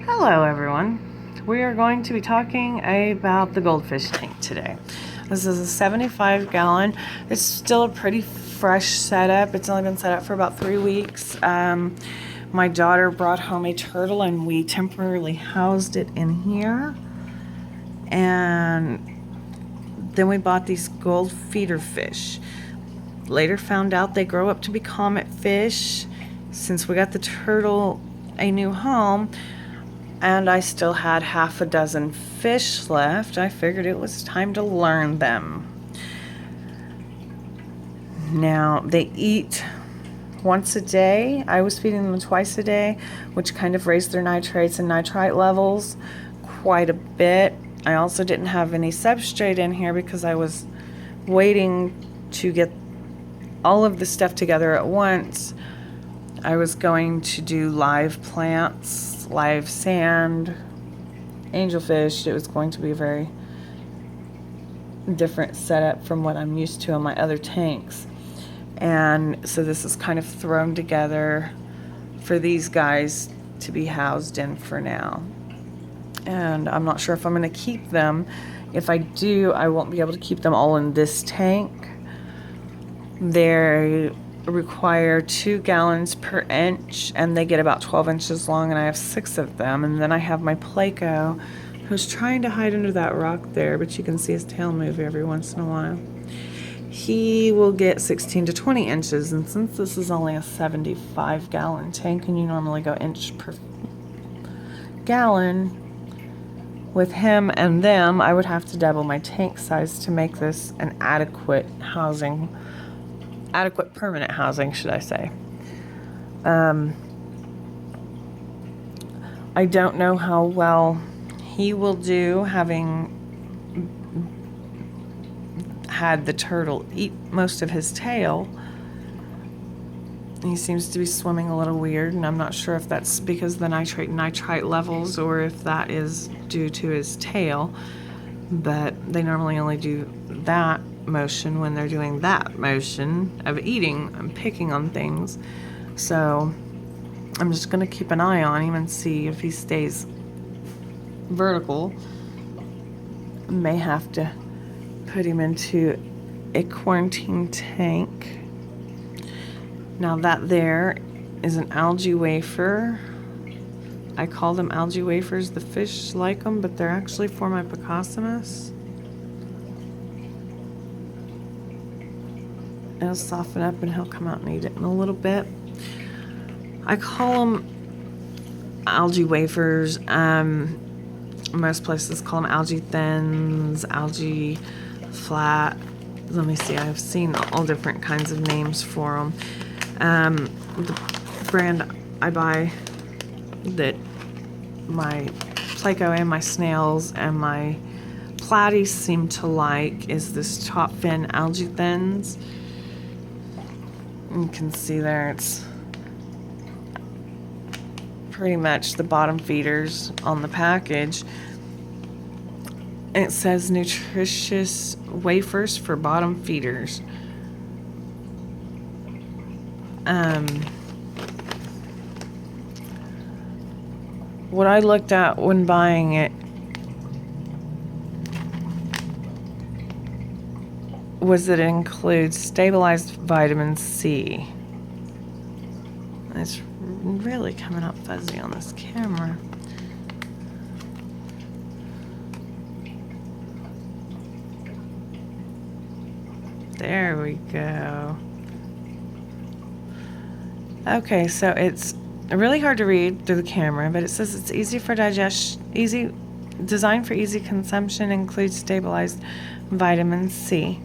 Hello everyone. We are going to be talking about the Goldfish tank today. This is a 75 gallon. It's still a pretty fresh setup. It's only been set up for about 3 weeks. My daughter brought home a turtle and we temporarily housed it in here. And then we bought these gold feeder fish. Later found out they grow up to be comet fish. Since we got the turtle a new home, and I still had half a dozen fish left, I figured it was time to learn them. Now, they eat once a day. I was feeding them twice a day, which kind of raised their nitrates and nitrite levels quite a bit. I also didn't have any substrate in here because I was waiting to get all of the stuff together at once. I was going to do live plants, live sand, angelfish. It was going to be a very different setup from what I'm used to on my other tanks. And so this is kind of thrown together for these guys to be housed in for now. And I'm not sure if I'm going to keep them. If I do, I won't be able to keep them all in this tank. They require 2 gallons per inch, and they get about 12 inches long, and I have 6 of them. And then I have my Placo, who's trying to hide under that rock there, but you can see his tail move every once in a while. He will get 16 to 20 inches, and since this is only a 75 gallon tank and you normally go inch per gallon, with him and them I would have to double my tank size to make this an adequate permanent housing, should I say. I don't know how well he will do, having had the turtle eat most of his tail. He seems to be swimming a little weird, and I'm not sure if that's because of the nitrite levels or if that is due to his tail, but they normally only do that motion when they're doing that motion of eating and picking on things. So I'm just going to keep an eye on him and see if he stays vertical. May have to put him into a quarantine tank. Now that there is an algae wafer. I call them algae wafers. The fish like them, but they're actually for my Picossimus. It'll soften up and he'll come out and eat it in a little bit. I call them algae wafers. Most places call them algae thins, algae flat. Let me see, I've seen all different kinds of names for them. The brand I buy that my Placo and my snails and my platies seem to like is this top fin algae thins. You can see there it's pretty much the bottom feeders on the package. It says nutritious wafers for bottom feeders. What I looked at when buying it was that it includes stabilized vitamin C. It's really coming up fuzzy on this camera. There we go. Okay, so it's really hard to read through the camera, but it says it's easy for designed for easy consumption, includes stabilized vitamin C.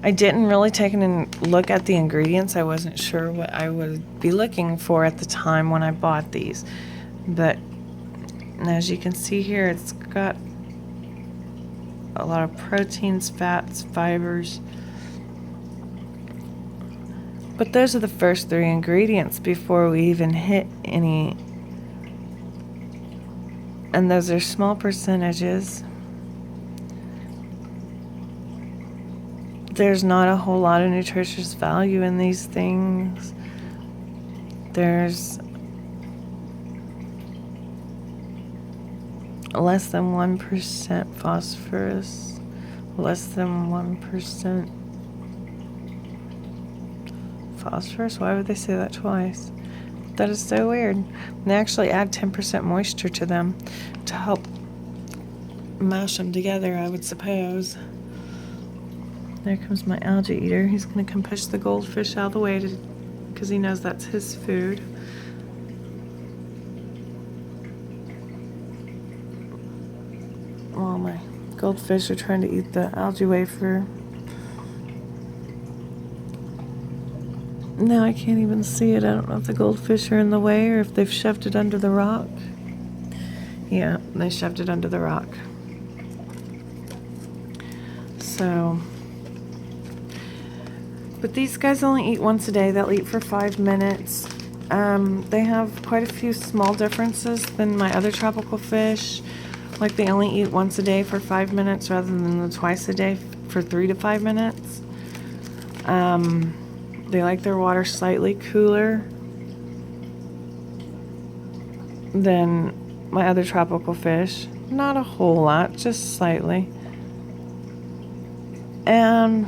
I didn't really take a look at the ingredients. I wasn't sure what I would be looking for at the time when I bought these. But as you can see here, it's got a lot of proteins, fats, fibers. But those are the first 3 ingredients before we even hit any. And those are small percentages. There's not a whole lot of nutritious value in these things. There's less than 1% phosphorus, less than 1% phosphorus. Why would they say that twice? That is so weird. They actually add 10% moisture to them to help mash them together, I would suppose. There comes my algae eater. He's going to come push the goldfish out of the way because he knows that's his food. While my goldfish are trying to eat the algae wafer. Now I can't even see it. I don't know if the goldfish are in the way or if they've shoved it under the rock. Yeah, they shoved it under the rock. So, but these guys only eat once a day. They'll eat for 5 minutes. They have quite a few small differences than my other tropical fish. Like they only eat once a day for 5 minutes rather than the twice a day for 3 to 5 minutes. They like their water slightly cooler than my other tropical fish. Not a whole lot, just slightly. And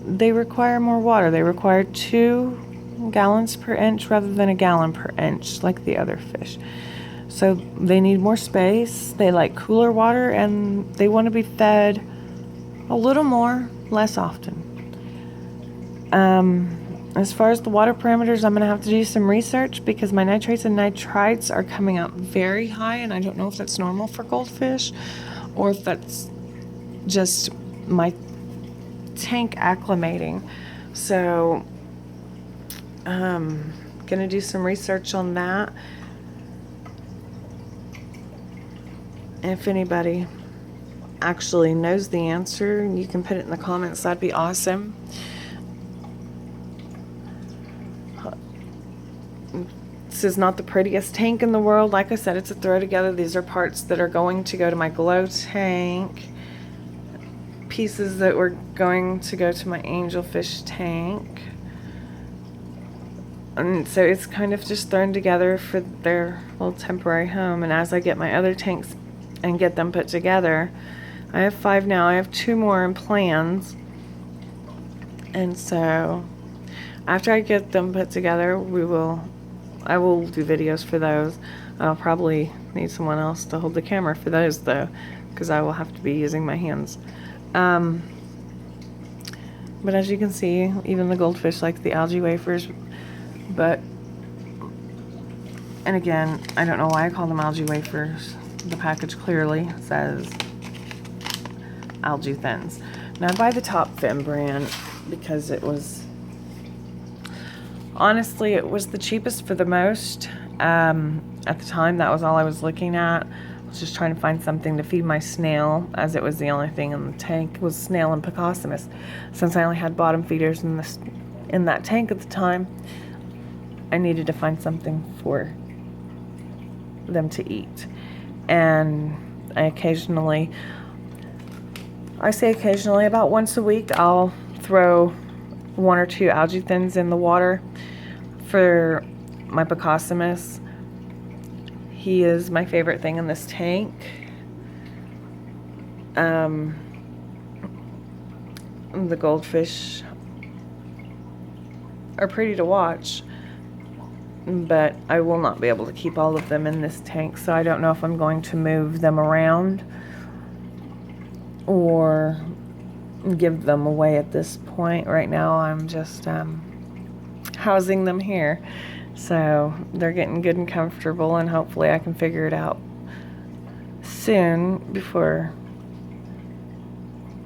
they require more water. They require 2 gallons per inch rather than a gallon per inch like the other fish. So they need more space. They like cooler water and they want to be fed a little more, less often. As far as the water parameters, I'm going to have to do some research because my nitrates and nitrites are coming out very high, and I don't know if that's normal for goldfish or if that's just my tank acclimating. So gonna do some research on that. If anybody actually knows the answer, you can put it in the comments. That'd be awesome. This is not the prettiest tank in the world. Like I said, it's a throw together. These are parts that are going to go to my glow tank, pieces that were going to go to my angelfish tank. And so it's kind of just thrown together for their little temporary home. And as I get my other tanks and get them put together, I have 5 now. I have 2 more in plans. And so after I get them put together, I will do videos for those. I'll probably need someone else to hold the camera for those though, because I will have to be using my hands. But as you can see, even the goldfish like the algae wafers. And again, I don't know why I call them algae wafers. The package clearly says algae thins. Now I buy the Top Fin brand because it was, honestly, it was the cheapest for the most. At the time, that was all I was looking at. I was just trying to find something to feed my snail, as it was the only thing in the tank was snail and Picostomus. Since I only had bottom feeders in that tank at the time, I needed to find something for them to eat. And I say occasionally, about once a week, I'll throw 1 or 2 algae thins in the water for my Picostomus. He is my favorite thing in this tank. The goldfish are pretty to watch, but I will not be able to keep all of them in this tank, so I don't know if I'm going to move them around or give them away at this point. Right now I'm just housing them here, so they're getting good and comfortable, and hopefully I can figure it out soon before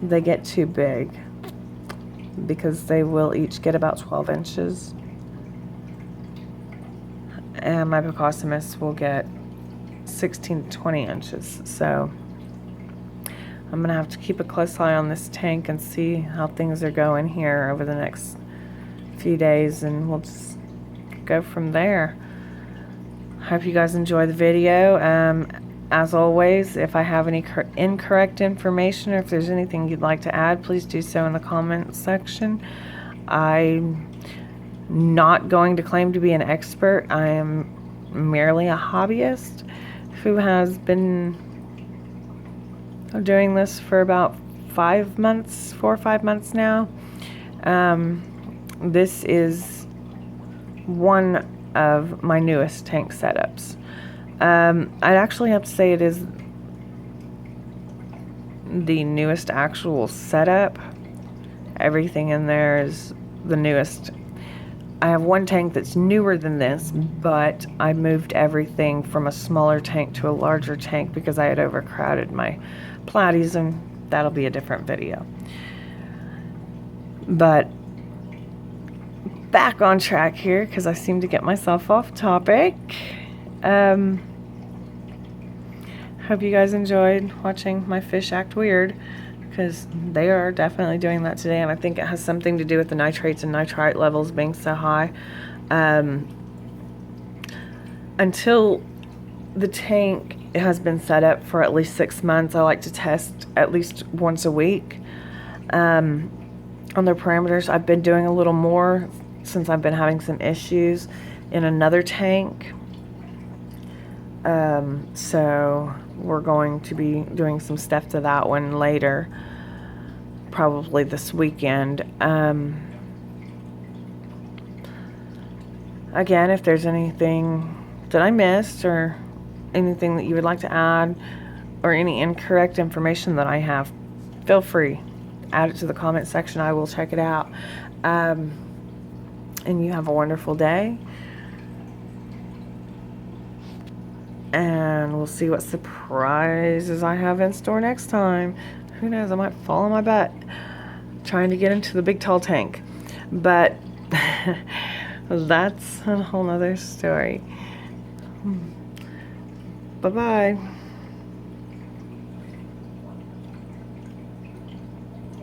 they get too big, because they will each get about 12 inches. And my Picostomus will get 16 to 20 inches. So I'm going to have to keep a close eye on this tank and see how things are going here over the next few days, and we'll just go from there. Hope you guys enjoy the video. As always, if I have any incorrect information or if there's anything you'd like to add, please do so in the comments section. I not going to claim to be an expert. I am merely a hobbyist who has been doing this for about 5 months, 4 or 5 months now. This is one of my newest tank setups. I'd actually have to say it is the newest actual setup. Everything in there is the newest. I have one tank that's newer than this, but I moved everything from a smaller tank to a larger tank because I had overcrowded my platies, and that'll be a different video. But back on track here, because I seem to get myself off topic. Hope you guys enjoyed watching my fish act weird, because they are definitely doing that today, and I think it has something to do with the nitrates and nitrite levels being so high. Until the tank has been set up for at least 6 months, I like to test at least once a week on their parameters. I've been doing a little more since I've been having some issues in another tank. So we're going to be doing some stuff to that one later, probably this weekend. Again, if there's anything that I missed or anything that you would like to add or any incorrect information that I have, feel free, add it to the comment section. I will check it out. And you have a wonderful day. And we'll see what surprises I have in store next time. Who knows, I might fall on my butt trying to get into the big tall tank. But that's a whole nother story. Bye-bye.